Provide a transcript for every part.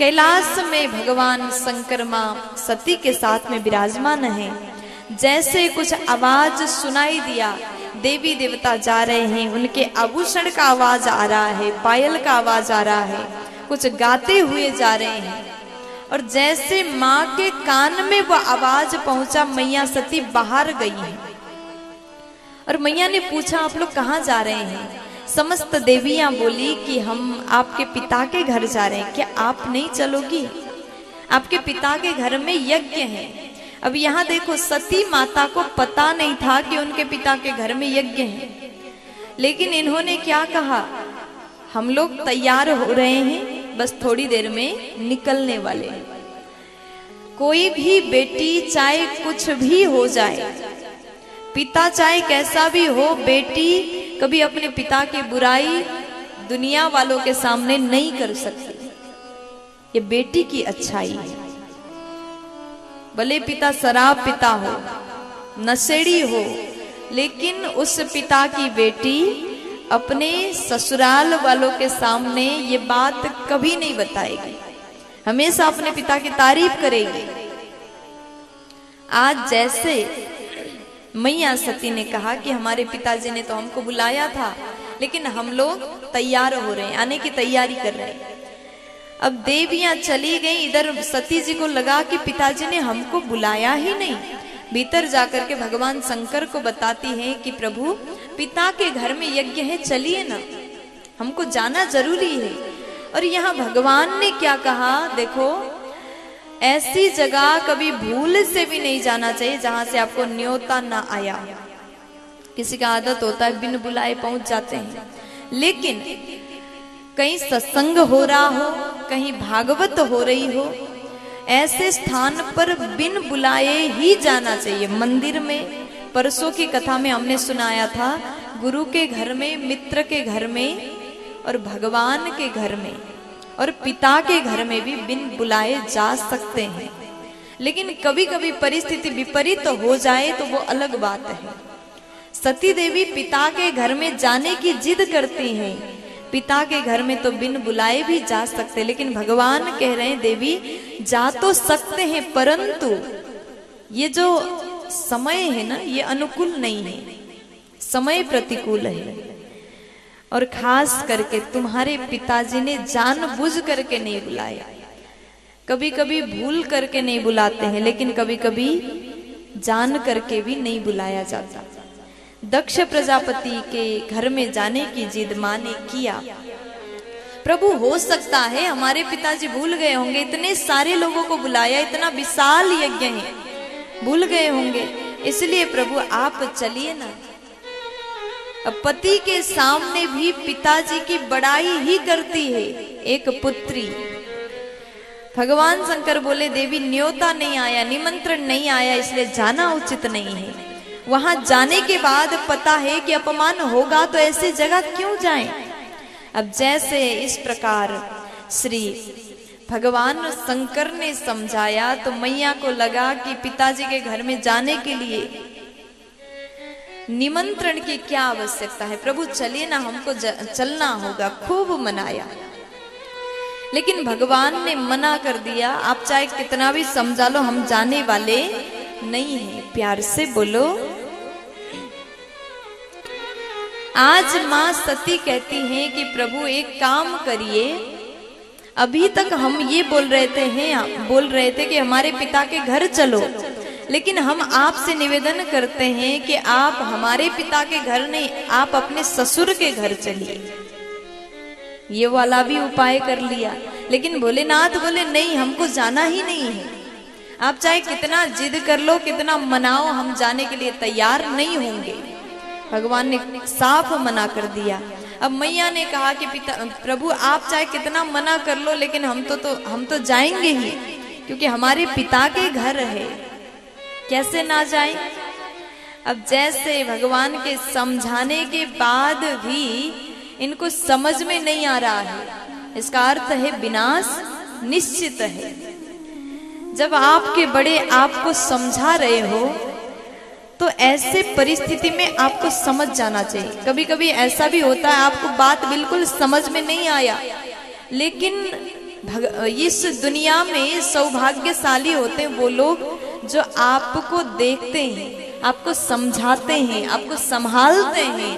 कैलाश में भगवान शंकर मां सती के साथ में विराजमान है। जैसे कुछ आवाज सुनाई दिया, देवी देवता जा रहे हैं, उनके आभूषण का आवाज आ रहा है, पायल का आवाज आ रहा है, कुछ गाते हुए जा रहे हैं। और जैसे माँ के कान में वो आवाज पहुंचा, मैया सती बाहर गई है। और मैया ने पूछा, आप लोग कहाँ जा रहे हैं? समस्त देवियां बोली कि हम आपके पिता के घर जा रहे हैं, क्या आप नहीं चलोगी? आपके पिता के घर में यज्ञ है। अब यहाँ देखो, सती माता को पता नहीं था कि उनके पिता के घर में यज्ञ है, लेकिन इन्होंने क्या कहा, हम लोग तैयार हो रहे हैं, बस थोड़ी देर में निकलने वाले हैं। कोई भी बेटी चाहे कुछ भी हो जाए, पिता चाहे कैसा भी हो, बेटी कभी अपने पिता की बुराई दुनिया वालों के सामने नहीं कर सकती। ये बेटी की अच्छाई है। भले पिता शराब पिता हो, नशेड़ी हो, लेकिन उस पिता की बेटी अपने ससुराल वालों के सामने ये बात कभी नहीं बताएगी, हमेशा अपने पिता की तारीफ करेगी। आज जैसे मैया सती ने कहा कि हमारे पिताजी ने तो हमको बुलाया था, लेकिन हम लोग तैयार हो रहे हैं, आने की तैयारी कर रहे हैं। अब देवियां चली गई, इधर सती जी को लगा कि पिताजी ने हमको बुलाया ही नहीं। भीतर जाकर के भगवान शंकर को बताती हैं कि प्रभु, पिता के घर में यज्ञ है, चलिए ना, हमको जाना जरूरी है। और यहाँ भगवान ने क्या कहा, देखो ऐसी जगह कभी भूल से भी नहीं जाना चाहिए जहां से आपको न्योता ना आया। किसी का आदत होता है बिन बुलाए पहुंच जाते हैं, लेकिन कहीं सत्संग हो रहा हो, कहीं भागवत हो रही हो, ऐसे स्थान पर बिन बुलाए ही जाना चाहिए। मंदिर में परसों की कथा में हमने सुनाया था, गुरु के घर में, मित्र के घर में, और भगवान के घर में और पिता के घर में भी बिन बुलाए जा सकते हैं। लेकिन कभी कभी परिस्थिति विपरीत हो जाए तो वो अलग बात है। सती देवी पिता के घर में जाने की जिद करती हैं। पिता के घर में तो बिन बुलाए भी जा सकते, लेकिन भगवान कह रहे हैं देवी जा तो सकते हैं, परंतु ये जो समय है ना, ये अनुकूल नहीं है, समय प्रतिकूल है। और खास करके तुम्हारे पिताजी ने जानबूझ करके नहीं बुलाया। कभी कभी भूल करके नहीं बुलाते हैं, लेकिन कभी कभी जान करके भी नहीं बुलाया जाता। दक्ष प्रजापति के घर में जाने की जिद मां ने किया। प्रभु हो सकता है हमारे पिताजी भूल गए होंगे, इतने सारे लोगों को बुलाया, इतना विशाल यज्ञ है, भूल गए होंगे, इसलिए प्रभु आप चलिए ना। अब पति के सामने भी पिताजी की बड़ाई ही करती है एक पुत्री। भगवान शंकर बोले देवी न्योता नहीं आया, निमंत्रण नहीं आया, इसलिए जाना उचित नहीं है। वहां जाने के बाद पता है कि अपमान होगा, तो ऐसी जगह क्यों जाएं? अब जैसे इस प्रकार श्री भगवान शंकर ने समझाया, तो मैया को लगा कि पिताजी के घर में जाने के लिए निमंत्रण की क्या आवश्यकता है, प्रभु चलिए ना, हमको चलना होगा। खूब मनाया, लेकिन भगवान ने मना कर दिया। आप चाहे कितना भी समझा लो, हम जाने वाले नहीं है। प्यार से बोलो। आज मां सती कहती हैं कि प्रभु एक काम करिए, अभी तक हम ये बोल रहे थे कि हमारे पिता के घर चलो, लेकिन हम आपसे निवेदन करते हैं कि आप हमारे पिता के घर नहीं, आप अपने ससुर के घर चलिए। ये वाला भी उपाय कर लिया, लेकिन भोलेनाथ बोले नहीं, हमको जाना ही नहीं है। आप चाहे कितना जिद कर लो, कितना मनाओ, हम जाने के लिए तैयार नहीं होंगे। भगवान ने साफ मना कर दिया। अब मैया ने कहा कि प्रभु आप चाहे कितना मना कर लो, लेकिन हम तो जाएंगे ही, क्योंकि हमारे पिता के घर है, कैसे ना जाएं। अब जैसे भगवान के समझाने के बाद भी इनको समझ में नहीं आ रहा है, इसका अर्थ है विनाश निश्चित है। जब आपके बड़े आपको समझा रहे हो, तो ऐसे परिस्थिति में आपको समझ जाना चाहिए। कभी कभी ऐसा भी होता है आपको बात बिल्कुल समझ में नहीं आया, लेकिन इस दुनिया में सौभाग्यशाली होते हैं वो लोग जो आपको देखते हैं, आपको समझाते हैं, आपको संभालते हैं,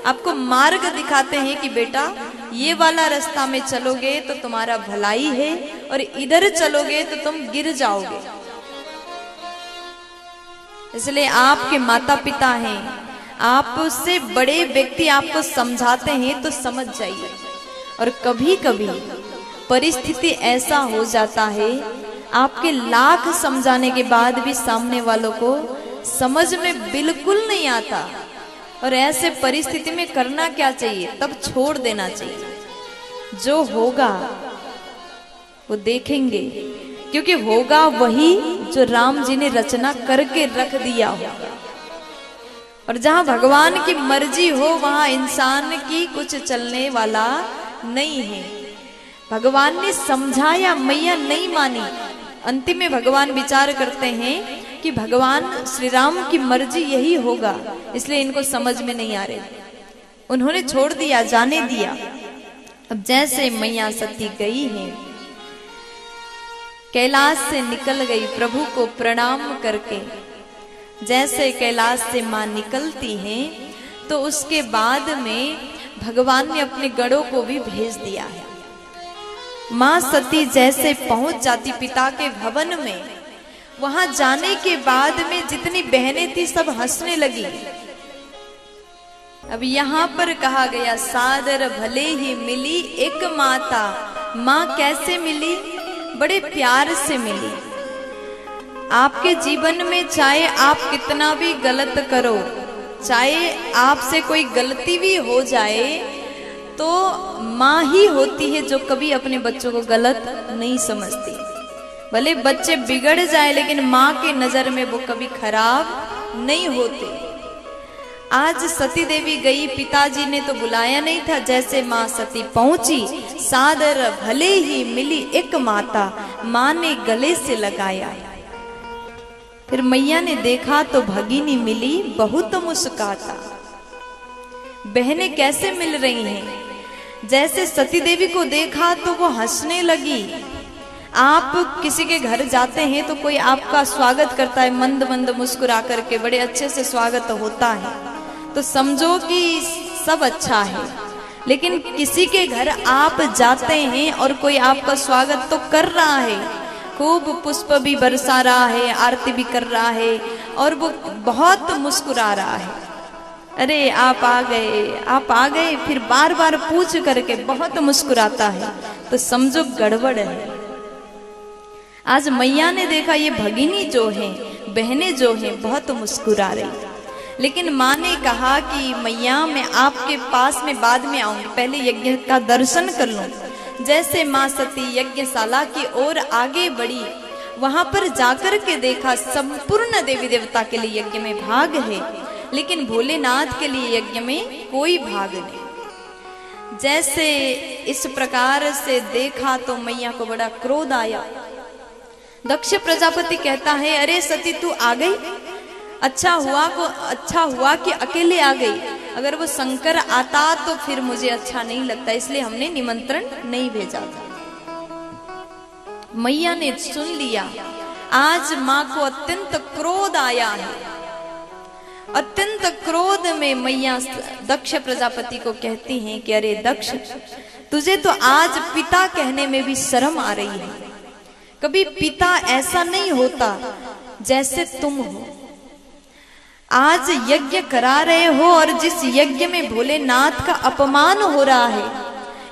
आपको मार्ग दिखाते हैं कि बेटा ये वाला रास्ता में चलोगे तो तुम्हारा भलाई है और इधर चलोगे तो तुम गिर जाओगे। इसलिए आपके माता पिता हैं, आपसे बड़े व्यक्ति आपको समझाते हैं तो समझ जाइए। और कभी कभी परिस्थिति ऐसा हो जाता है, आपके लाख समझाने के बाद भी सामने वालों को समझ में बिल्कुल नहीं आता। और ऐसे परिस्थिति में करना क्या चाहिए? तब छोड़ देना चाहिए। जो होगा वो देखेंगे, क्योंकि होगा वही जो राम जी ने रचना करके रख दिया होगा। और जहां भगवान की मर्जी हो वहां इंसान की कुछ चलने वाला नहीं है। भगवान ने समझाया, मैया नहीं मानी। अंतिम में भगवान विचार करते हैं कि भगवान श्री राम की मर्जी यही होगा, इसलिए इनको समझ में नहीं आ रहे। उन्होंने छोड़ दिया, जाने दिया। अब जैसे मैया सती गई है, कैलाश से निकल गई प्रभु को प्रणाम करके, जैसे कैलाश से मां निकलती हैं तो उसके बाद में भगवान ने अपने गणों को भी भेज दिया है। मां सती जैसे पहुंच जाती पिता के भवन में, वहां जाने के बाद में जितनी बहनें थी सब हंसने लगी। अब यहाँ पर कहा गया सादर भले ही मिली एक माता। मां कैसे मिली? बड़े प्यार से मिली। आपके जीवन में चाहे आप कितना भी गलत करो, चाहे आपसे कोई गलती भी हो जाए, तो माँ ही होती है जो कभी अपने बच्चों को गलत नहीं समझती। भले बच्चे बिगड़ जाए लेकिन माँ की नजर में वो कभी खराब नहीं होते। आज सती देवी गई, पिताजी ने तो बुलाया नहीं था। जैसे माँ सती पहुंची, सादर भले ही मिली एक माता, माँ ने गले से लगाया। फिर मैया ने देखा तो भगिनी मिली बहुत मुस्कुराता। बहनें कैसे मिल रही हैं? जैसे सती देवी को देखा तो वो हंसने लगी। आप किसी के घर जाते हैं तो कोई आपका स्वागत करता है, मंद मंद मुस्कुरा करके बड़े अच्छे से स्वागत होता है, तो समझो कि सब अच्छा है। लेकिन किसी के घर आप जाते हैं और कोई आपका स्वागत तो कर रहा है, खूब पुष्प भी बरसा रहा है, आरती भी कर रहा है और वो बहुत मुस्कुरा रहा है, अरे आप आ गए, आप आ गए, फिर बार बार पूछ करके बहुत मुस्कुराता है, तो समझो गड़बड़ है। आज मैया ने देखा ये भगिनी जो है, बहनें जो हैं बहुत मुस्कुरा रही। लेकिन माँ ने कहा कि मैया मैं आपके पास में बाद में आऊंगी, पहले यज्ञ का दर्शन कर लूं। जैसे माँ सती यज्ञशाला की ओर आगे बढ़ी, वहां पर जाकर के देखा संपूर्ण देवी देवता के लिए यज्ञ में भाग है, लेकिन भोलेनाथ के लिए यज्ञ में कोई भाग नहीं। जैसे इस प्रकार से देखा तो मैया को बड़ा क्रोध आया। दक्ष प्रजापति कहता है, अरे सती तू आ गई, अच्छा हुआ कि अकेले आ गई। अगर वो शंकर आता तो फिर मुझे अच्छा नहीं लगता, इसलिए हमने निमंत्रण नहीं भेजा था। मैया ने सुन लिया। आज माँ को अत्यंत क्रोध आया है। अत्यंत क्रोध में मैया दक्ष प्रजापति को कहती हैं कि अरे दक्ष, तुझे तो आज पिता कहने में भी शर्म आ रही है। कभी पिता ऐसा नहीं होता जैसे तुम हो। आज यज्ञ करा रहे हो और जिस यज्ञ में भोलेनाथ का अपमान हो रहा है,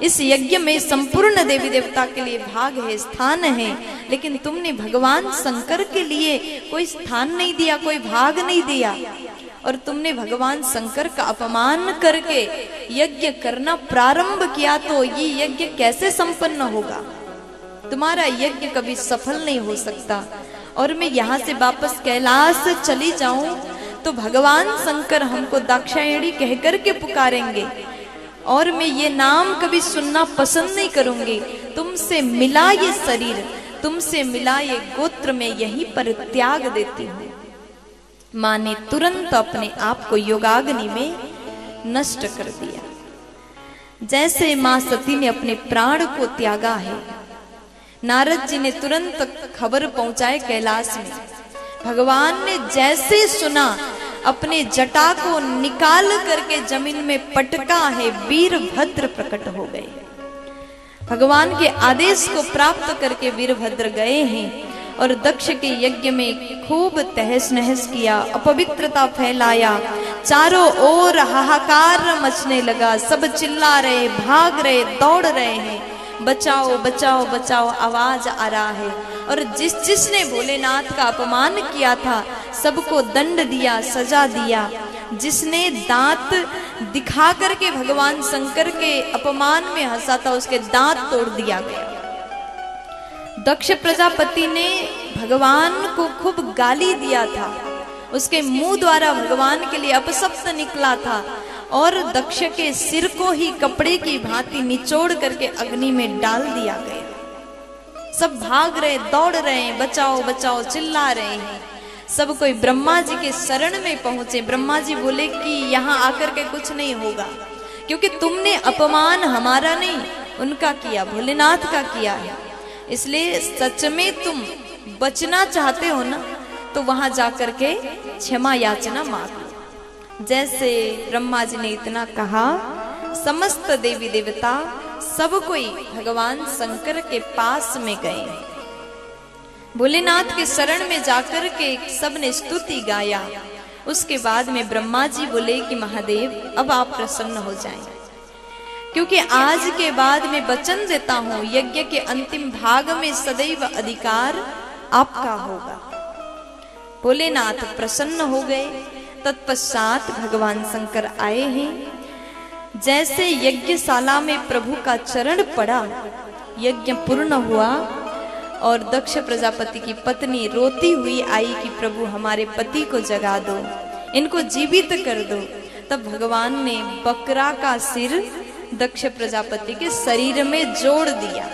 इस यज्ञ में संपूर्ण देवी देवता के लिए भाग है, स्थान है, लेकिन तुमने भगवान शंकर के लिए कोई स्थान नहीं दिया, कोई भाग नहीं दिया, और तुमने भगवान शंकर का अपमान करके यज्ञ करना प्रारंभ किया, तो ये यज्ञ कैसे संपन्न होगा? तुम्हारा यज्ञ कभी सफल नहीं हो सकता। और मैं यहाँ से वापस कैलाश चली जाऊं तो भगवान शंकर हमको दाक्षायणी कहकर के पुकारेंगे और मैं ये नाम कभी सुनना पसंद नहीं करूंगी। तुमसे मिला ये शरीर, तुमसे मिला ये गोत्र, मैं यहीं पर त्याग देती हूँ। माँ ने तुरंत अपने आप को योगाग्नि में नष्ट कर दिया। जैसे माँ सती ने अपने प्राण को त्यागा है, नारद जी ने तुरंत खबर पहुंचाए कैलाश में। भगवान ने जैसे सुना अपने जटा को निकाल करके जमीन में पटका है, वीरभद्र प्रकट हो गए। भगवान के आदेश को प्राप्त करके वीरभद्र गए हैं और दक्ष के यज्ञ में खूब तहस नहस किया, अपवित्रता फैलाया, चारों ओर हाहाकार मचने लगा। सब चिल्ला रहे, भाग रहे, दौड़ रहे हैं, बचाओ बचाओ बचाओ आवाज आ रहा है। और जिसने भोलेनाथ का अपमान किया था सबको दंड दिया, सजा दिया। जिसने दांत दिखा करके भगवान शंकर के अपमान में हंसा था उसके दांत तोड़ दिया गया। दक्ष प्रजापति ने भगवान को खूब गाली दिया था, उसके मुंह द्वारा भगवान के लिए अपशब्द निकला था और दक्ष के सिर को ही कपड़े की भांति निचोड़ करके अग्नि में डाल दिया गया। सब भाग रहे, दौड़ रहे हैं, बचाओ बचाओ चिल्ला रहे हैं। सब कोई ब्रह्मा जी के शरण में पहुंचे। ब्रह्मा जी बोले कि यहाँ आकर के कुछ नहीं होगा, क्योंकि तुमने अपमान हमारा नहीं उनका किया, भोलेनाथ का किया है। इसलिए सच में तुम बचना चाहते हो ना तो वहां जाकर के क्षमा याचना मांगो। जैसे ब्रह्मा जी ने इतना कहा, समस्त देवी देवता सब कोई भगवान शंकर के पास में गए। भोलेनाथ के शरण में जाकर के सब ने स्तुति गाया। उसके बाद में ब्रह्मा जी बोले कि महादेव अब आप प्रसन्न हो जाएं, क्योंकि आज के बाद मैं वचन देता हूं यज्ञ के अंतिम भाग में सदैव अधिकार आपका होगा। भोलेनाथ प्रसन्न हो गए। तत्पश्चात भगवान शंकर आए हैं। जैसे यज्ञशाला में प्रभु का चरण पड़ा, यज्ञ पूर्ण हुआ और दक्ष प्रजापति की पत्नी रोती हुई आई कि प्रभु हमारे पति को जगा दो, इनको जीवित कर दो। तब भगवान ने बकरा का सिर दक्ष प्रजापति के शरीर में जोड़ दिया।